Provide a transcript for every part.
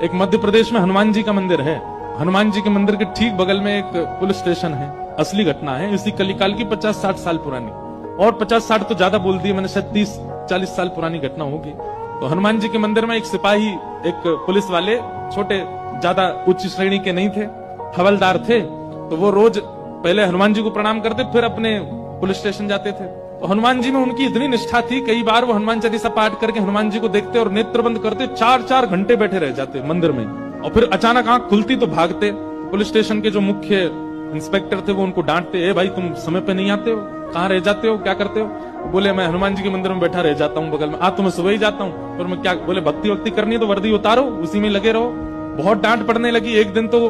एक मध्य प्रदेश में हनुमान जी का मंदिर है। हनुमान जी के मंदिर के ठीक बगल में एक पुलिस स्टेशन है। असली घटना है, इसी कलिकाल की 50-60 साल पुरानी, और 50-60 तो ज्यादा बोल दिए मैंने, शायद 30-40 साल पुरानी घटना होगी। तो हनुमान जी के मंदिर में एक सिपाही, एक पुलिस वाले, छोटे, ज्यादा उच्च श्रेणी के नहीं थे, हवलदार थे। तो वो रोज पहले हनुमान जी को प्रणाम करते, फिर अपने पुलिस स्टेशन जाते थे। तो हनुमान जी में उनकी इतनी निष्ठा थी, कई बार वो हनुमान चालीसा पाठ करके हनुमान जी को देखते और नेत्र बंद करते, 4-4 घंटे बैठे रह जाते मंदिर में, और फिर अचानक आंख खुलती तो भागते। पुलिस स्टेशन के जो मुख्य इंस्पेक्टर थे वो उनको डांटते, ए भाई तुम समय पे नहीं आते हो, कहाँ रह जाते हो, क्या करते हो? बोले मैं हनुमान जी के मंदिर में बैठा रह जाता हूँ बगल में। आज तो मैं सुबह ही जाता हूँ, पर मैं क्या, बोले भक्ति वक्ति करनी है तो वर्दी उतारो, उसी में लगे रहो। बहुत डांट पड़ने लगी। एक दिन तो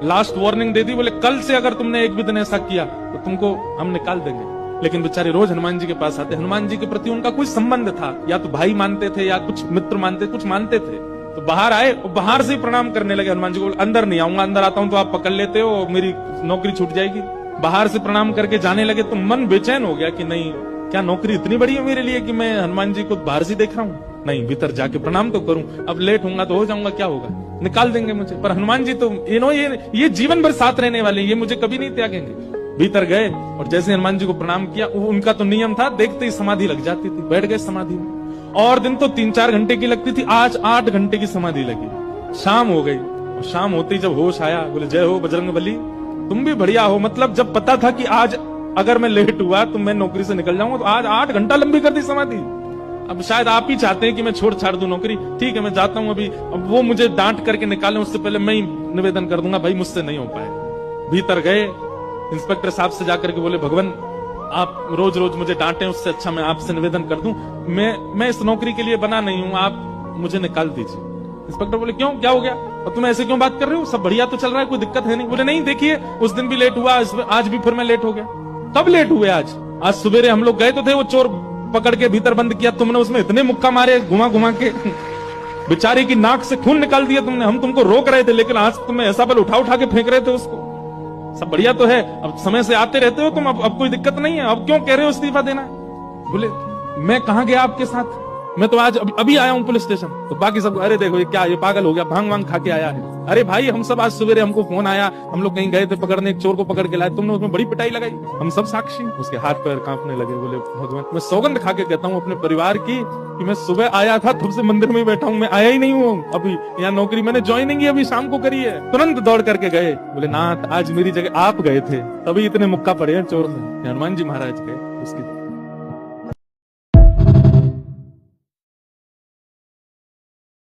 लास्ट वार्निंग दे दी, बोले कल से अगर तुमने एक भी दिन ऐसा किया तो तुमको हम निकाल देंगे। लेकिन बेचारे रोज हनुमान जी के पास आते। हनुमान जी के प्रति उनका कुछ संबंध था, या तो भाई मानते थे या कुछ मित्र मानते, कुछ मानते थे। तो बाहर आए और बाहर से ही प्रणाम करने लगे हनुमान जी को। अंदर नहीं आऊंगा, अंदर आता हूं तो आप पकड़ लेते हो, मेरी नौकरी छूट जाएगी। बाहर से प्रणाम करके जाने लगे तो मन बेचैन हो गया कि नहीं, क्या नौकरी इतनी बड़ी है मेरे लिए कि मैं हनुमान जी को बाहर से देख रहा हूँ? नहीं, भीतर जाके प्रणाम तो करूं। अब लेट होऊंगा तो हो जाऊंगा, क्या होगा, निकाल देंगे मुझे। पर हनुमान जी तो ये जीवन भर साथ रहने वाले, ये मुझे कभी नहीं त्यागेंगे। भीतर गए और जैसे हनुमान जी को प्रणाम किया, उनका तो नियम था, देखते ही समाधि लग जाती थी, बैठ गए समाधि में। और दिन तो 3-4 घंटे की लगती थी, आज 8 घंटे की समाधि लगी। शाम हो गई, और शाम होते ही जब होश आया, बोले जय हो बजरंगबली, तुम भी बढ़िया हो। मतलब जब पता था कि आज अगर मैं लेट हुआ तो मैं नौकरी से निकल जाऊंगा, तो आज 8 घंटा लंबी कर दी समाधि। अब शायद आप ही चाहते हैं कि मैं छोड़ छाड़ दूं नौकरी, ठीक है मैं जाता हूं अभी। अब वो मुझे डांट करके निकालें उससे पहले मैं ही निवेदन कर दूंगा, भाई मुझसे नहीं हो पाए। भीतर गए, इंस्पेक्टर साहब से जाकर के बोले, भगवान आप रोज रोज मुझे डांटे, उससे अच्छा मैं आपसे निवेदन कर दूं, मैं इस नौकरी के लिए बना नहीं हूं, आप मुझे निकाल दीजिए। इंस्पेक्टर बोले क्यों, क्या हो गया, और तुम ऐसे क्यों बात कर रहे हो, सब बढ़िया तो चल रहा है, कोई दिक्कत है नहीं? बोले नहीं, देखिए उस दिन भी लेट हुआ, आज भी फिर मैं लेट हो गया। कब लेट हुए? आज सवेरे हम लोग गए तो थे, वो चोर पकड़ के भीतर बंद किया, तुमने उसमें इतने मुक्का मारे घुमा घुमा के, बेचारी की नाक से खून निकाल दिया तुमने। हम तुमको रोक रहे थे, लेकिन आज तुम्हें ऐसा बल उठा उठा के फेंक रहे थे उसको। सब बढ़िया तो है, अब समय से आते रहते हो तुम, अब कोई दिक्कत नहीं है, अब क्यों कह रहे हो इस्तीफा देना? बोले मैं कहां गया आपके साथ, मैं तो आज अभी आया हूं पुलिस स्टेशन। तो बाकी सब, अरे देखो ये क्या, ये पागल हो गया, भांग वांग खा के आया है। अरे भाई हम सब आज सवेरे, हमको फोन आया, हम लोग कहीं गए थे पकड़ने, एक चोर को पकड़ के लाए, तुमने उसमें बड़ी पिटाई लगाई, हम सब साक्षी। उसके हाथ पैर कांपने लगे। बोले भगवान, मैं सौगंध खा के कहता हूँ अपने परिवार की कि मैं सुबह आया था, तब से मंदिर में ही बैठा हूँ, मैं आया ही नहीं हूँ अभी। यहाँ नौकरी मैंने ज्वाइनिंग ही अभी शाम को करी है। तुरंत दौड़ करके गए, बोले नाथ आज मेरी जगह आप गए थे, तभी इतने मुक्का पड़े हैं चोर में। हनुमान जी महाराज गए उसकी